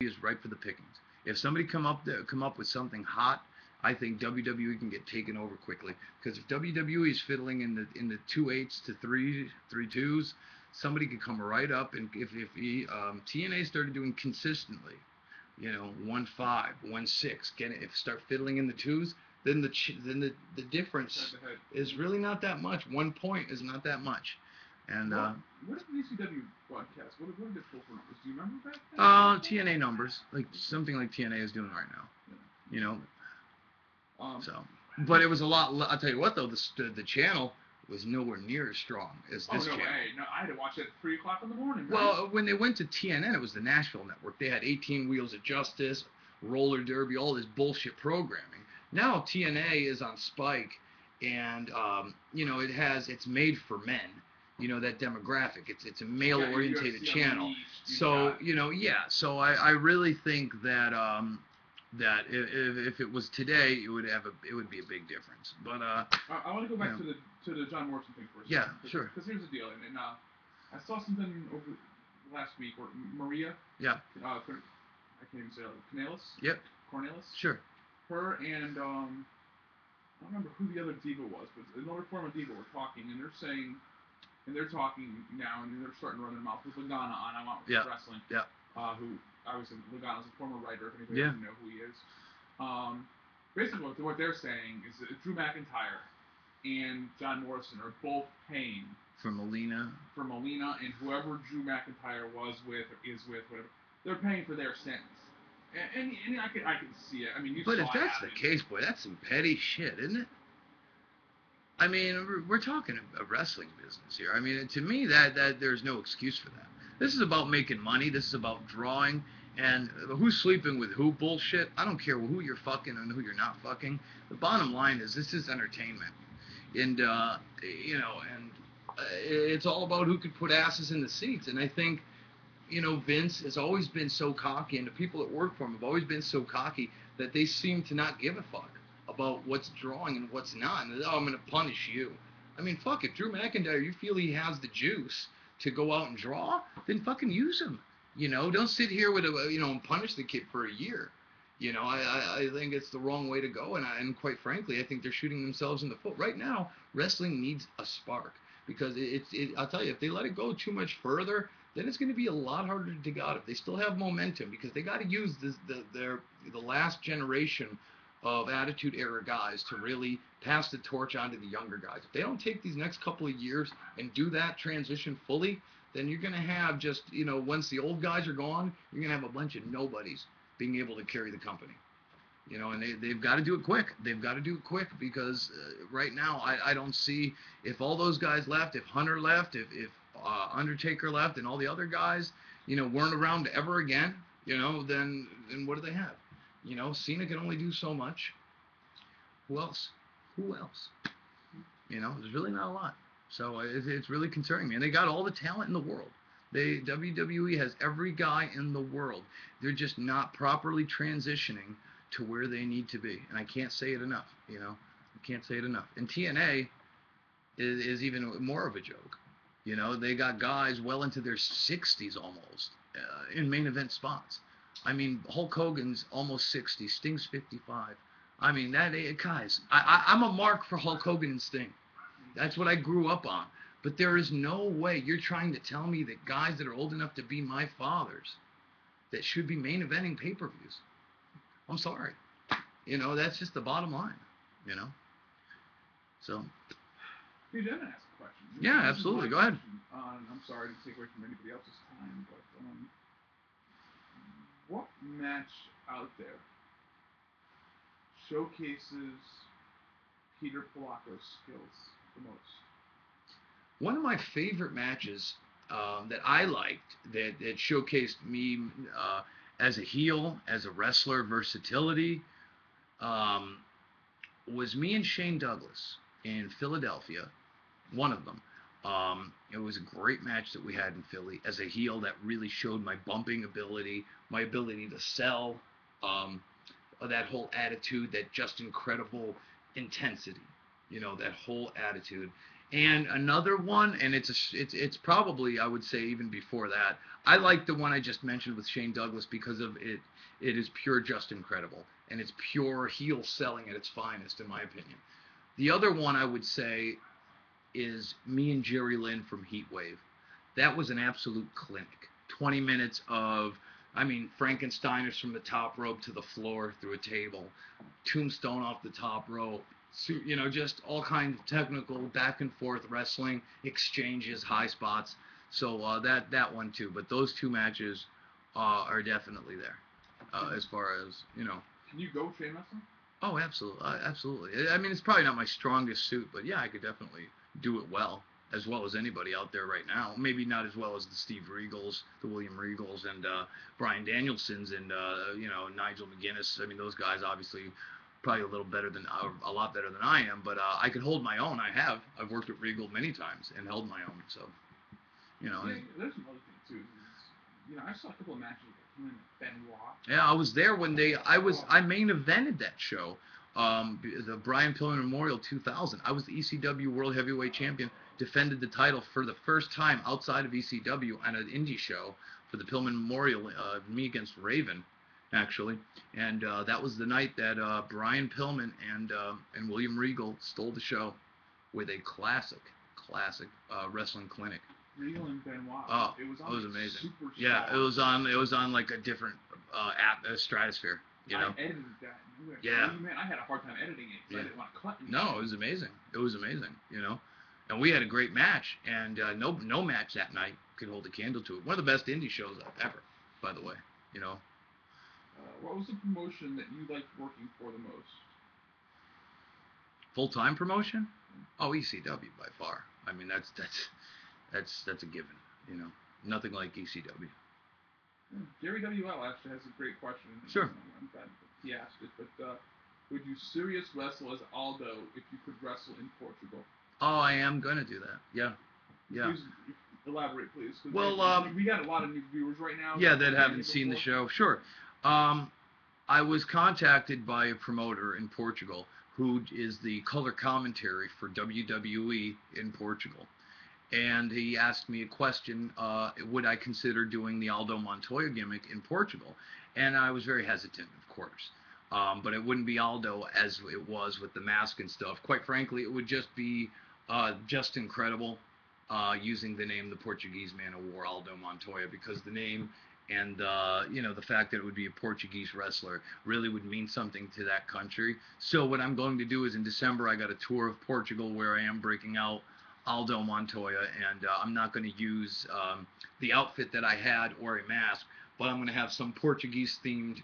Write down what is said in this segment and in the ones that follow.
is ripe for the pickings. If somebody come up with something hot, I think WWE can get taken over quickly. Because if WWE is fiddling in the 2.8s to 3.2s, somebody could come right up, and if TNA started doing consistently, 1.5, 1.6, if start fiddling in the twos, then the difference is really not that much. 1 point is not that much. And what did ECW broadcast? What did they pull for numbers? Do you remember back TNA then? numbers, like something like TNA is doing right now. Yeah. But it was a lot. I'll tell you what though, the channel was nowhere near as strong as this channel. Way. No, I had to watch it at 3 o'clock in the morning. Right? Well, when they went to TNN, it was the Nashville network. They had 18 Wheels of Justice, Roller Derby, all this bullshit programming. Now TNA is on Spike, and it's made for men. That demographic. It's a male-orientated channel. So So I really think that that if it was today, it would be a big difference. But I want to go back to the John Morrison thing first. Yeah, sure. Because here's the deal, and I saw something over last week where Maria. Yeah. I can't even say it. Cornelis. Yep. Cornelis. Sure. Her and I don't remember who the other diva was, but another former diva were talking, and they're saying, and they're talking now, and they're starting to run their mouth with Lagana on I Want Wrestling. Yeah. Who obviously Lagana's a former writer, if anybody doesn't know who he is. Basically, what they're saying is that Drew McIntyre and John Morrison are both paying for Melina, and whoever Drew McIntyre was with or is with, whatever, they're paying for their sins. And I can see it. I mean, but if that's the case, boy, that's some petty shit, isn't it? I mean, we're talking a wrestling business here. I mean, to me, that there's no excuse for that. This is about making money. This is about drawing. And who's sleeping with who bullshit? I don't care who you're fucking and who you're not fucking. The bottom line is this is entertainment. And, it's all about who could put asses in the seats. And I think, Vince has always been so cocky, and the people that work for him have always been so cocky that they seem to not give a fuck about what's drawing and what's not. And I'm going to punish you. I mean, fuck, if Drew McIntyre, you feel he has the juice to go out and draw, then fucking use him. Don't sit here with and punish the kid for a year. I think it's the wrong way to go, and quite frankly, I think they're shooting themselves in the foot. Right now, wrestling needs a spark, because I'll tell you, if they let it go too much further, then it's going to be a lot harder to dig out. If they still have momentum, because they got to use the last generation of Attitude Era guys to really pass the torch on to the younger guys. If they don't take these next couple of years and do that transition fully, then you're going to have just, once the old guys are gone, you're going to have a bunch of nobodies being able to carry the company. And they've got to do it quick. They've got to do it quick, because right now I don't see, if all those guys left, if Hunter left, if Undertaker left, and all the other guys, weren't around ever again, then what do they have? Cena can only do so much. Who else? There's really not a lot. So it's really concerning me. And they got all the talent in the world. WWE has every guy in the world. They're just not properly transitioning to where they need to be. And I can't say it enough, I can't say it enough. And TNA is even more of a joke. They got guys well into their 60s almost in main event spots. I mean, Hulk Hogan's almost 60, Sting's 55. I mean, guys, I'm a mark for Hulk Hogan and Sting. That's what I grew up on. But there is no way you're trying to tell me that guys that are old enough to be my fathers that should be main eventing pay-per-views. I'm sorry. That's just the bottom line, So. Dude, I'm going to ask a question. Yeah, absolutely. Go ahead. I'm sorry to take away from anybody else's time, but what match out there showcases Peter Polacco's skills the most? One of my favorite matches that I liked, that showcased me as a heel, as a wrestler, versatility, was me and Shane Douglas in Philadelphia. One of them. It was a great match that we had in Philly as a heel that really showed my bumping ability, my ability to sell, that whole attitude, that just incredible intensity, that whole attitude. And another one, and it's probably, I would say, even before that. I like the one I just mentioned with Shane Douglas because of it. It is pure just incredible, and it's pure heel selling at its finest, in my opinion. The other one I would say is me and Jerry Lynn from Heatwave. That was an absolute clinic. 20 minutes of, I mean, Frankensteiners from the top rope to the floor through a table, tombstone off the top rope, you know, just all kinds of technical back and forth wrestling exchanges, high spots. So that one too. But those two matches are definitely there as far as, you know. Can you go chain wrestling? Oh, absolutely, absolutely. I mean, it's probably not my strongest suit, but yeah, I could definitely do it as well as anybody out there right now. Maybe not as well as the Steve Regals, the William Regals, and Brian Danielsons, and you know, Nigel McGuinness. I mean, those guys obviously probably a lot better than I am, but I can hold my own. I've worked at Regal many times and held my own. So, you know. Yeah, there's another thing too. You know, I saw a couple of matches with him and Benoit. Yeah, I was there when I main evented that show. The Brian Pillman Memorial 2000. I was the ECW World Heavyweight Champion, defended the title for the first time outside of ECW on an indie show for the Pillman Memorial, me against Raven, actually. And that was the night that Brian Pillman and William Regal stole the show with a classic wrestling clinic. Regal and Benoit. Oh, it was amazing. Super Yeah, it was on like a different stratosphere. You know. I edited that. Yeah. Man, I had a hard time editing it because I didn't want to cut anything. No, it was amazing. It was amazing. You know, and we had a great match, and no match that night could hold a candle to it. One of the best indie shows ever, by the way. You know. What was the promotion that you liked working for the most? Full-time promotion? Oh, ECW by far. I mean, that's a given. You know, nothing like ECW. Gary WL actually has a great question. Sure. I'm glad he asked it, but would you serious wrestle as Aldo if you could wrestle in Portugal? Oh, I am gonna do that. Yeah. Please elaborate, please. Well, we got a lot of new viewers right now. Yeah, that haven't seen the show. Sure. I was contacted by a promoter in Portugal who is the color commentary for WWE in Portugal. And he asked me a question, would I consider doing the Aldo Montoya gimmick in Portugal? And I was very hesitant, of course. But it wouldn't be Aldo as it was with the mask and stuff. Quite frankly, it would just be just incredible using the name the Portuguese Man of War, Aldo Montoya, because the name and you know, the fact that it would be a Portuguese wrestler really would mean something to that country. So what I'm going to do is in December I got a tour of Portugal where I am breaking out Aldo Montoya, and I'm not going to use the outfit that I had or a mask, but I'm going to have some Portuguese-themed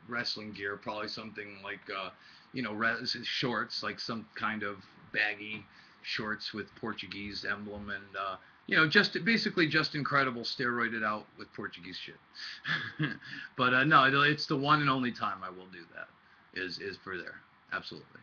wrestling gear, probably something like, you know, shorts, like some kind of baggy shorts with Portuguese emblem, and, you know, basically just incredible steroided out with Portuguese shit. But no, it's the one and only time I will do that, is for there. Absolutely.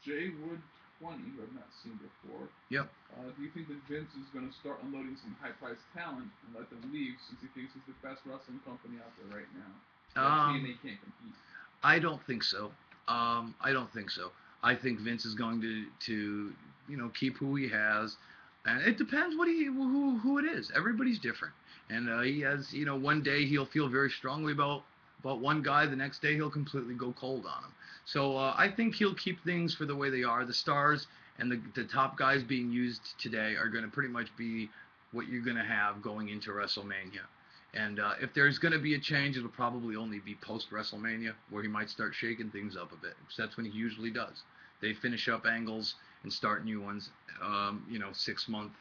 Jay Wood 20, who I've not seen before. Yep. Do you think that Vince is going to start unloading some high-priced talent and let them leave since he thinks he's the best wrestling company out there right now? TNA can't compete. I don't think so. I don't think so. I think Vince is going to you know, keep who he has, and it depends who it is. Everybody's different, and he has, you know, one day he'll feel very strongly about one guy, the next day he'll completely go cold on him. So I think he'll keep things for the way they are. The stars and the top guys being used today are going to pretty much be what you're going to have going into WrestleMania. And if there's going to be a change, it'll probably only be post-WrestleMania, where he might start shaking things up a bit. Because that's when he usually does. They finish up angles and start new ones, you know, 6 months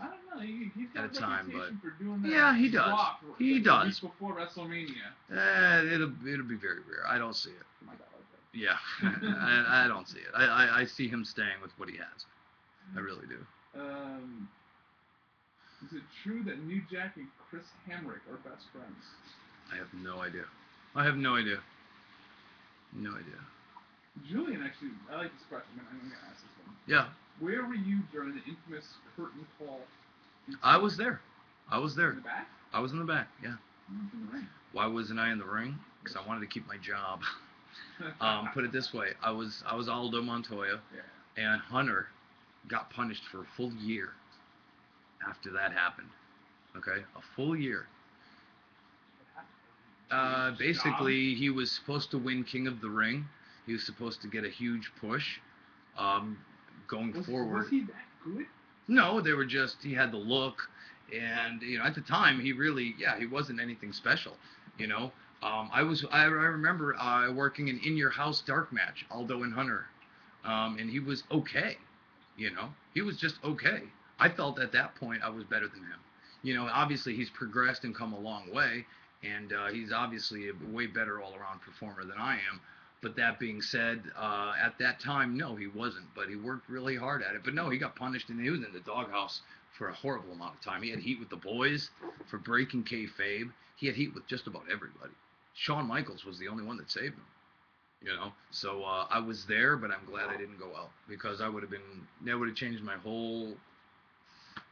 I don't know. He's got at a time, but for doing that. Yeah, he does. He does. Before WrestleMania. It'll be very rare. I don't see it. Oh my God, okay. Yeah, I don't see it. I see him staying with what he has. I really do. Is it true that New Jack and Chris Hamrick are best friends? I have no idea. No idea. Julian, actually, I like this question, man. I'm going to ask this one. Yeah. Where were you during the infamous curtain call? I was there. In the back? I was in the back, yeah. In the ring. Why wasn't I in the ring? Because I wanted to keep my job. Put it this way, I was Aldo Montoya, Yeah. and Hunter got punished for a full year after that happened. Okay, a full year. Basically, he was supposed to win King of the Ring. He was supposed to get a huge push um, going forward. Was he that good? No, they were just, he had the look, and at the time he really, he wasn't anything special. You know, I remember working in Your House dark match, Aldo and Hunter, and he was okay. He was just okay. I felt at that point I was better than him. Obviously he's progressed and come a long way, and he's obviously a way better all-around performer than I am. But that being said, at that time, no, he wasn't. But he worked really hard at it. But no, he got punished, and he was in the doghouse for a horrible amount of time. He had heat with the boys for breaking kayfabe. He had heat with just about everybody. Shawn Michaels was the only one that saved him. So I was there, but I'm glad I didn't go out, because that would have changed my whole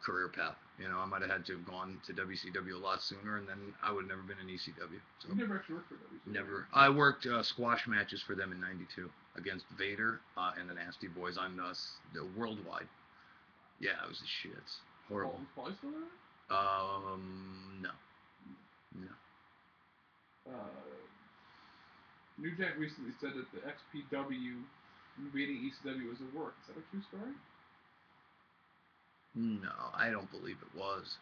career path. I might have had to have gone to WCW a lot sooner, and then I would have never been in ECW. So you never actually worked for WCW? Never. I worked squash matches for them in '92 against Vader and the Nasty Boys on the Worldwide. Yeah, it was the shits. Horrible. Paul still there? No. New Jack recently said that the XPW invading ECW was a work. Is that a true story? No, I don't believe it was.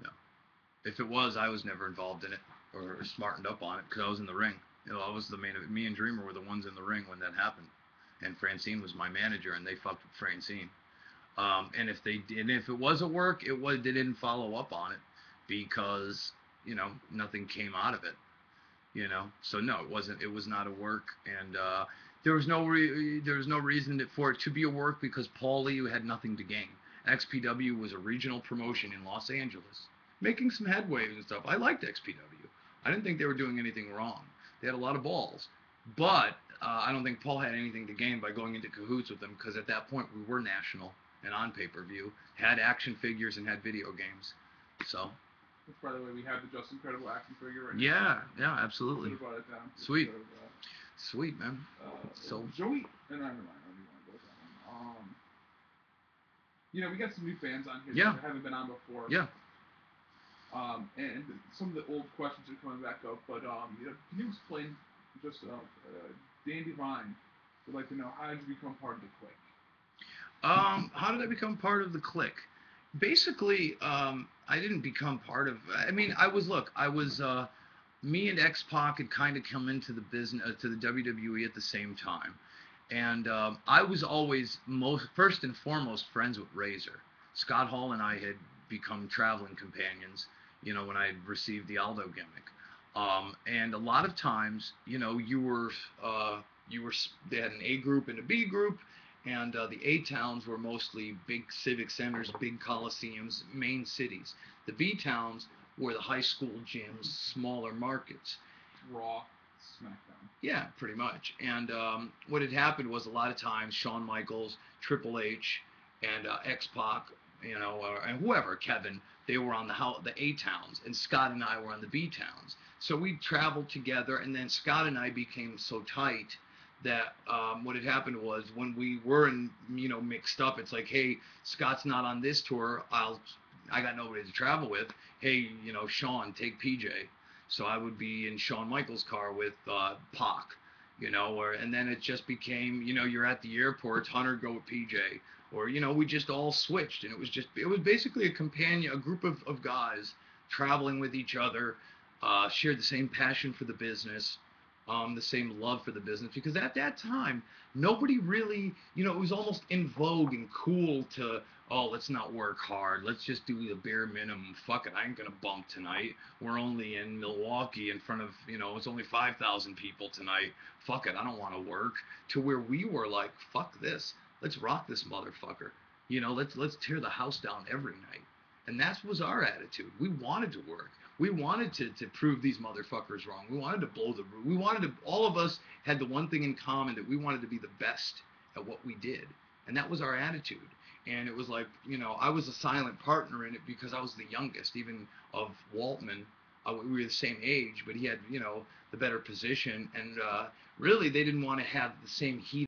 No. If it was, I was never involved in it or smartened up on it, because I was in the ring. I was the main. Me and Dreamer were the ones in the ring when that happened, and Francine was my manager, and they fucked with Francine. And if it was a work, they didn't follow up on it, because nothing came out of it. So no, it wasn't. It was not a work, and there was no reason for it to be a work, because Paulie had nothing to gain. XPW was a regional promotion in Los Angeles, making some headway and stuff. I liked XPW. I didn't think they were doing anything wrong. They had a lot of balls, but I don't think Paul had anything to gain by going into cahoots with them, because at that point we were national and on pay-per-view, had action figures and had video games. So. Which, by the way, we have the Just Incredible action figure right now. Yeah, absolutely. Brought it down. Sweet. Sweet, man. So Joey, and never mind. I don't even want to go with that one. We got some new fans on here that haven't been on before. Yeah. And some of the old questions are coming back up, but can you explain just Dan Devine would like to know, how did you become part of the Clique? How did I become part of the Clique? Basically, I didn't become part of. I mean, I was. Me and X-Pac had kind of come into the business, to the WWE at the same time, and I was always first and foremost friends with Razor. Scott Hall and I had become traveling companions, when I had received the Aldo gimmick. And a lot of times, they had an A group and a B group. And the A towns were mostly big civic centers, big coliseums, main cities. The B towns were the high school gyms, smaller markets. Raw, SmackDown. Yeah, pretty much. And what had happened was, a lot of times Shawn Michaels, Triple H, and X-Pac, and whoever, Kevin, they were on the A towns, and Scott and I were on the B towns. So we traveled together, and then Scott and I became so tight that what had happened was, when we were mixed up, it's like, hey, Scott's not on this tour, I got nobody to travel with. Hey, Shawn, take PJ. So I would be in Shawn Michaels' car with Pac, and then it just became, you're at the airport, Hunter, go with PJ, or we just all switched, and it was basically a group of guys traveling with each other, shared the same passion for the business. The same love for the business, because at that time, nobody really, it was almost in vogue and cool to, let's not work hard, let's just do the bare minimum, fuck it, I ain't gonna bump tonight, we're only in Milwaukee in front of, it's only 5,000 people tonight, fuck it, I don't want to work, to where we were like, fuck this, let's rock this motherfucker, let's tear the house down every night. And that was our attitude. We wanted to work. We wanted to prove these motherfuckers wrong. We wanted to blow the roof. All of us had the one thing in common, that we wanted to be the best at what we did. And that was our attitude. And it was like, I was a silent partner in it, because I was the youngest, even of Waltman. We were the same age, but he had, the better position. And really, they didn't want to have the same heat